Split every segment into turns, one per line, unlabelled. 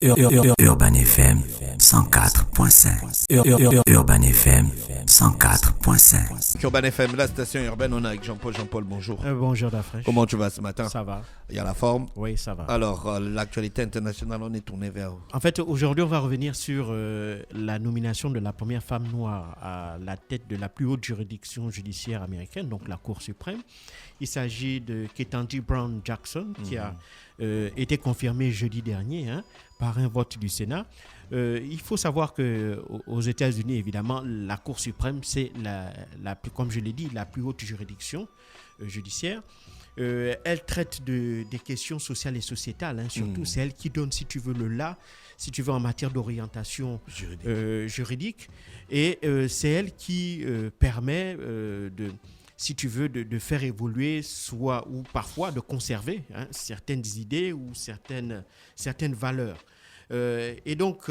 Urban FM 104.5. Urban FM 104.5.
Urban FM, la station urbaine, on est avec Jean-Paul. Jean-Paul, bonjour.
Bonjour Dafresh.
Comment tu vas ce matin?
Ça va.
Il y a la forme?
Oui, ça va.
Alors, l'actualité internationale, on est tourné vers où?
En fait, aujourd'hui, on va revenir sur la nomination de la première femme noire à la tête de la plus haute juridiction judiciaire américaine, donc la Cour suprême. Il s'agit de Ketanji Brown Jackson, qui a été confirmée jeudi dernier par un vote du Sénat. Il faut savoir qu'aux États-Unis, évidemment, la Cour suprême, c'est comme je l'ai dit, la plus haute juridiction judiciaire. Elle traite des questions sociales et sociétales, surtout. C'est elle qui donne, si tu veux, si tu veux, en matière d'orientation juridique. Et c'est elle qui permet si tu veux, de faire évoluer ou parfois de conserver certaines idées ou certaines valeurs. Et donc,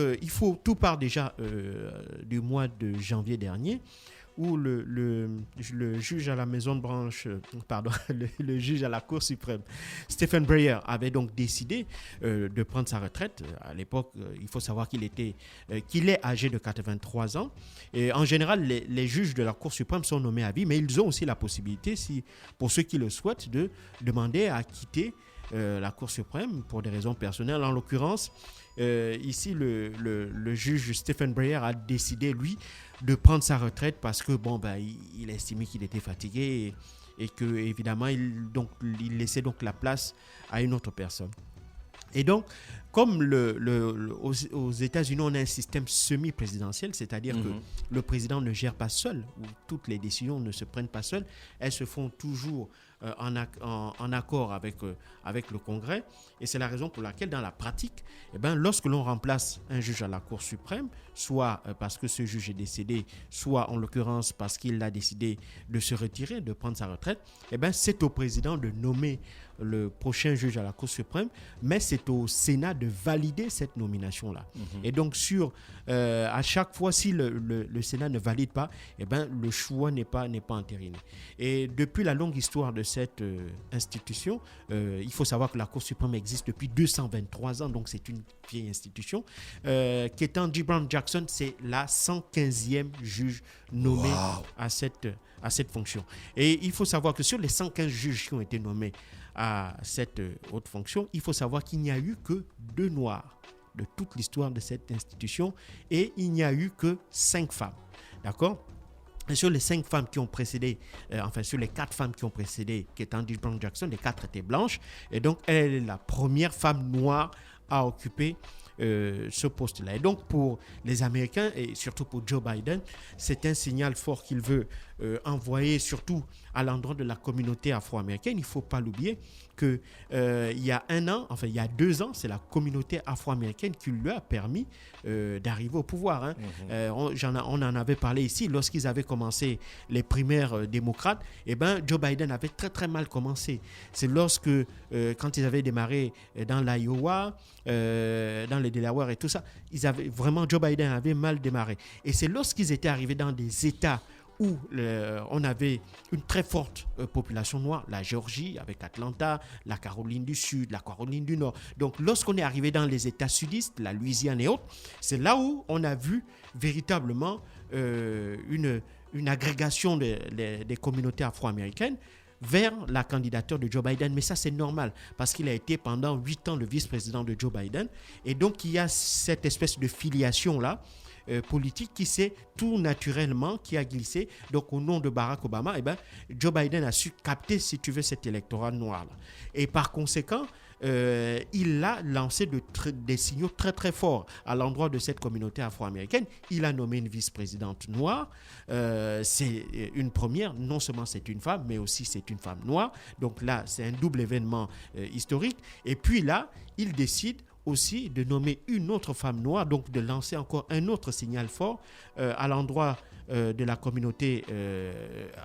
tout part déjà du mois de janvier dernier, où le juge à la maison de branche, le juge à la Cour suprême, Stephen Breyer, avait donc décidé de prendre sa retraite. À l'époque, il faut savoir qu'il est âgé de 83 ans. Et en général, les juges de la Cour suprême sont nommés à vie, mais ils ont aussi la possibilité, pour ceux qui le souhaitent, de demander à quitter la Cour suprême pour des raisons personnelles. En l'occurrence, ici, le juge Stephen Breyer a décidé, lui, de prendre sa retraite parce que il estimait qu'il était fatigué et que, évidemment, il laissait donc la place à une autre personne. Et donc, comme aux États-Unis, on a un système semi-présidentiel, c'est-à-dire que le président ne gère pas seul, ou toutes les décisions ne se prennent pas seules, elles se font toujours en accord avec le Congrès. Et c'est la raison pour laquelle, dans la pratique, lorsque l'on remplace un juge à la Cour suprême, soit parce que ce juge est décédé, soit en l'occurrence parce qu'il a décidé de se retirer, de prendre sa retraite, c'est au président de nommer le prochain juge à la Cour suprême, mais c'est au Sénat de valider cette nomination-là. Et donc, à chaque fois, si le Sénat ne valide pas, le choix n'est pas entériné. Et depuis la longue histoire de cette institution, il faut savoir que la Cour suprême existe depuis 223 ans, donc c'est une vieille institution. Ketanji Brown Jackson, c'est la 115e juge nommée à cette fonction. Et il faut savoir que sur les 115 juges qui ont été nommés à cette haute fonction, il faut savoir qu'il n'y a eu que 2 Noirs de toute l'histoire de cette institution et il n'y a eu que 5 femmes. D'accord ? Et sur les 5 femmes qui ont précédé, sur les 4 femmes qui ont précédé Ketanji Brown Jackson, les 4 étaient blanches. Et donc, elle est la première femme noire à occuper ce poste-là. Et donc, pour les Américains et surtout pour Joe Biden, c'est un signal fort qu'il veut envoyer, surtout à l'endroit de la communauté afro-américaine. Il ne faut pas l'oublier qu'il y a il y a 2 ans, c'est la communauté afro-américaine qui lui a permis d'arriver au pouvoir. On en avait parlé ici, lorsqu'ils avaient commencé les primaires démocrates, Joe Biden avait très très mal commencé. C'est quand ils avaient démarré dans l'Iowa, dans le Delaware et tout ça, Joe Biden avait mal démarré. Et c'est lorsqu'ils étaient arrivés dans des États où on avait une très forte population noire, la Géorgie avec Atlanta, la Caroline du Sud, la Caroline du Nord. Donc lorsqu'on est arrivé dans les États sudistes, la Louisiane et autres, c'est là où on a vu véritablement une agrégation des communautés afro-américaines vers la candidature de Joe Biden. Mais ça, c'est normal parce qu'il a été pendant 8 ans le vice-président de Joe Biden. Et donc, il y a cette espèce de filiation-là politique qui s'est tout naturellement, qui a glissé. Donc, au nom de Barack Obama, Joe Biden a su capter, si tu veux, cet électorat noir-là. Et par conséquent, il a lancé des signaux très très forts à l'endroit de cette communauté afro-américaine. Il a nommé une vice-présidente noire. C'est une première. Non seulement c'est une femme, mais aussi c'est une femme noire. Donc là, c'est un double événement historique. Et puis là, il décide aussi de nommer une autre femme noire, donc de lancer encore un autre signal fort à l'endroit de la communauté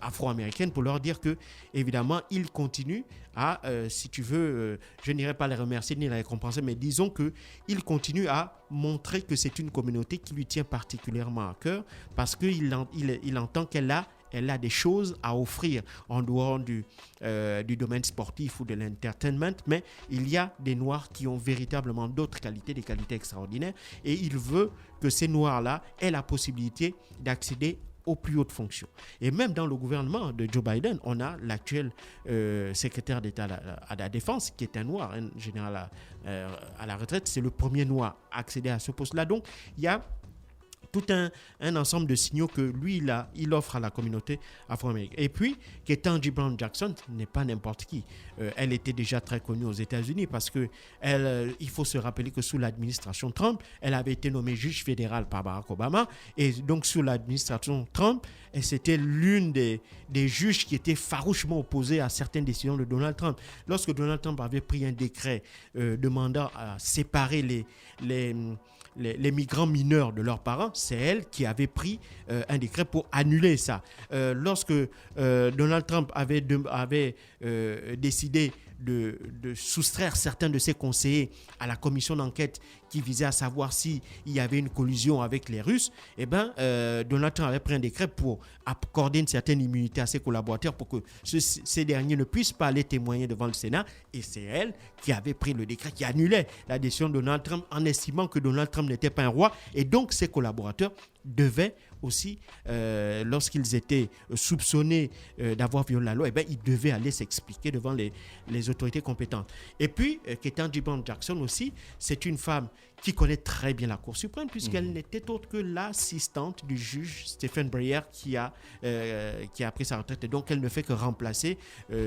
afro-américaine pour leur dire que, évidemment, ils continuent à, si tu veux, je n'irai pas les remercier ni les récompenser, mais disons qu'ils continuent à montrer que c'est une communauté qui lui tient particulièrement à cœur parce qu'il entend qu'elle a elle a des choses à offrir en dehors du domaine sportif ou de l'entertainment, mais il y a des Noirs qui ont véritablement d'autres qualités, des qualités extraordinaires, et il veut que ces Noirs-là aient la possibilité d'accéder aux plus hautes fonctions. Et même dans le gouvernement de Joe Biden, on a l'actuel secrétaire d'État à la Défense, qui est un Noir, un général à la retraite. C'est le premier Noir à accéder à ce poste-là. Donc, il y a tout un ensemble de signaux que lui, il offre à la communauté afro-américaine. Et puis, Ketanji Brown Jackson n'est pas n'importe qui. Elle était déjà très connue aux États-Unis parce que il faut se rappeler que sous l'administration Trump, elle avait été nommée juge fédérale par Barack Obama. Et donc, sous l'administration Trump, c'était l'une des juges qui était farouchement opposée à certaines décisions de Donald Trump. Lorsque Donald Trump avait pris un décret demandant à séparer les migrants mineurs de leurs parents, c'est elle qui avait pris un décret pour annuler ça. Lorsque Donald Trump avait décidé de soustraire certains de ses conseillers à la commission d'enquête qui visait à savoir s'il y avait une collusion avec les Russes, Donald Trump avait pris un décret pour accorder une certaine immunité à ses collaborateurs pour que ces derniers ne puissent pas aller témoigner devant le Sénat. Et c'est elle qui avait pris le décret qui annulait la décision de Donald Trump en estimant que Donald Trump n'était pas un roi. Et donc, ses collaborateurs devaient aussi, lorsqu'ils étaient soupçonnés d'avoir violé la loi, ils devaient aller s'expliquer devant les autorités compétentes. Et puis, Ketanji Brown Jackson aussi, c'est une femme qui connaît très bien la Cour suprême puisqu'elle n'était autre que l'assistante du juge Stephen Breyer qui a pris sa retraite. Et donc, elle ne fait que remplacer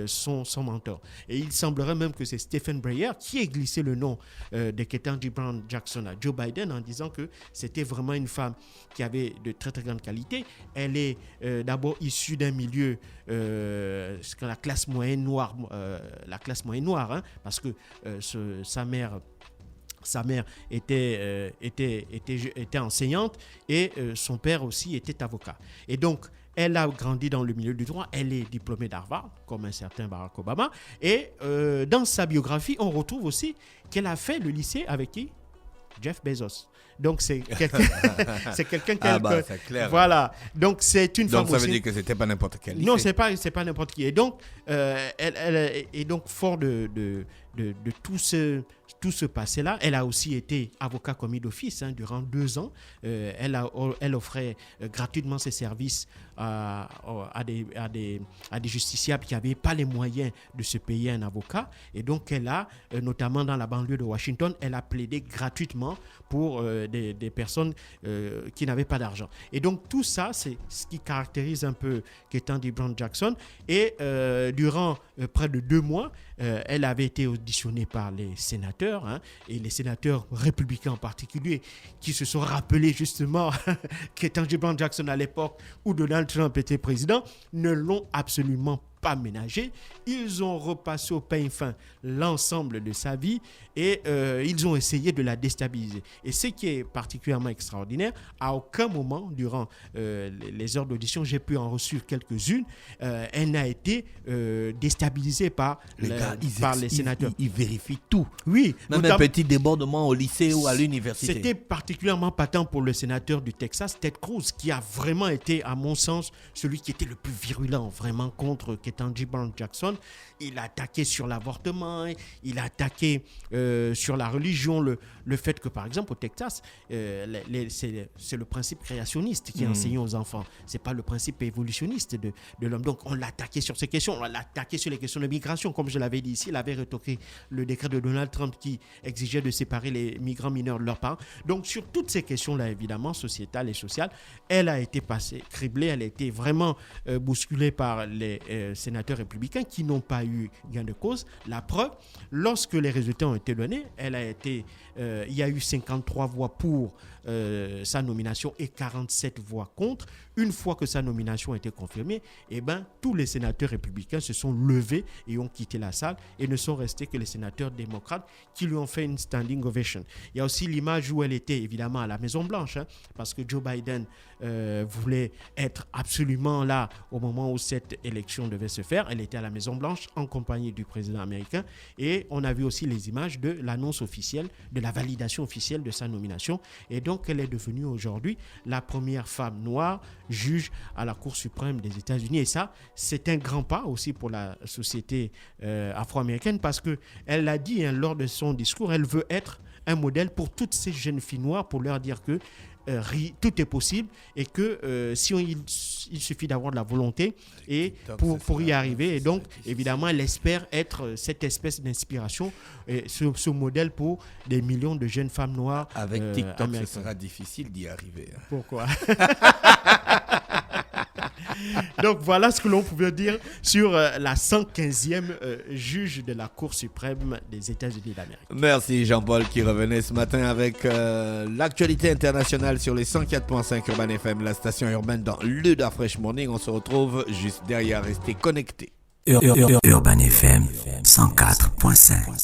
son mentor. Et il semblerait même que c'est Stephen Breyer qui ait glissé le nom de Ketanji Brown Jackson à Joe Biden en disant que c'était vraiment une femme qui avait de très très grandes qualités. Elle est d'abord issue d'un milieu, la classe moyenne noire, parce que sa mère était enseignante et son père aussi était avocat. Et donc, elle a grandi dans le milieu du droit. Elle est diplômée d'Harvard, comme un certain Barack Obama. Et dans sa biographie, on retrouve aussi qu'elle a fait le lycée avec qui ? Jeff Bezos. Donc, c'est quelqu'un
c'est clair.
Voilà. Donc, c'est une femme aussi.
Donc, ça veut dire que c'était pas n'importe quel lycée.
Non, c'est pas n'importe qui. Et donc, elle est donc fort de tout ce passé-là. Elle a aussi été avocat commis d'office durant 2 ans. Elle offrait gratuitement ses services à des justiciables qui n'avaient pas les moyens de se payer un avocat. Et donc, elle a, notamment dans la banlieue de Washington, elle a plaidé gratuitement pour des personnes qui n'avaient pas d'argent. Et donc, tout ça, c'est ce qui caractérise un peu Ketanji Brown Jackson. Et durant près de 2 mois, elle avait été auditionnée par les sénateurs, et les sénateurs républicains en particulier, qui se sont rappelés justement Ketanji Brown Jackson à l'époque où Donald Trump était président, ne l'ont absolument pas ménagé. Ils ont repassé au peigne fin l'ensemble de sa vie et ils ont essayé de la déstabiliser. Et ce qui est particulièrement extraordinaire, à aucun moment durant les heures d'audition, j'ai pu en recevoir quelques-unes, elle n'a été déstabilisée par les sénateurs.
Ils vérifient tout.
Oui.
Même un petit débordement au lycée ou à l'université.
C'était particulièrement patent pour le sénateur du Texas, Ted Cruz, qui a vraiment été, à mon sens, celui qui était le plus virulent vraiment contre Ketanji Brown Jackson. Il a attaqué sur l'avortement, il a attaqué sur la religion, le fait que, par exemple, au Texas, c'est le principe créationniste qui est enseigné aux enfants. Ce n'est pas le principe évolutionniste de l'homme. Donc, on l'a attaqué sur ces questions. On l'a attaqué sur les questions de migration. Comme je l'avais dit ici, il avait retoqué le décret de Donald Trump qui exigeait de séparer les migrants mineurs de leurs parents. Donc, sur toutes ces questions-là, évidemment, sociétales et sociales, elle a été criblée, elle a été vraiment bousculée par les sénateurs républicains qui n'ont pas eu gain de cause. La preuve, lorsque les résultats ont été donnés, il y a eu 53 voix pour sa nomination et 47 voix contre. Une fois que sa nomination a été confirmée, tous les sénateurs républicains se sont levés et ont quitté la salle et ne sont restés que les sénateurs démocrates qui lui ont fait une standing ovation. Il y a aussi l'image où elle était évidemment à la Maison-Blanche, parce que Joe Biden voulait être absolument là au moment où cette élection devait se faire. Elle était à la Maison-Blanche en compagnie du président américain et on a vu aussi les images de l'annonce officielle de la validation validation officielle de sa nomination. Et donc, elle est devenue aujourd'hui la première femme noire juge à la Cour suprême des États-Unis. Et ça, c'est un grand pas aussi pour la société afro-américaine parce qu'elle l'a dit lors de son discours, elle veut être un modèle pour toutes ces jeunes filles noires pour leur dire que tout est possible et que il suffit d'avoir de la volonté et pour y arriver. Et donc, évidemment, elle espère être cette espèce d'inspiration, ce modèle pour des millions de jeunes femmes noires.
Avec TikTok, ce sera difficile d'y arriver.
Pourquoi? Donc voilà ce que l'on pouvait dire sur la 115e juge de la Cour suprême des États-Unis d'Amérique.
Merci Jean-Paul qui revenait ce matin avec l'actualité internationale sur les 104.5 Urban FM, la station urbaine dans le Da Fresh Morning. On se retrouve juste derrière, restez connectés.
Urban FM 104.5.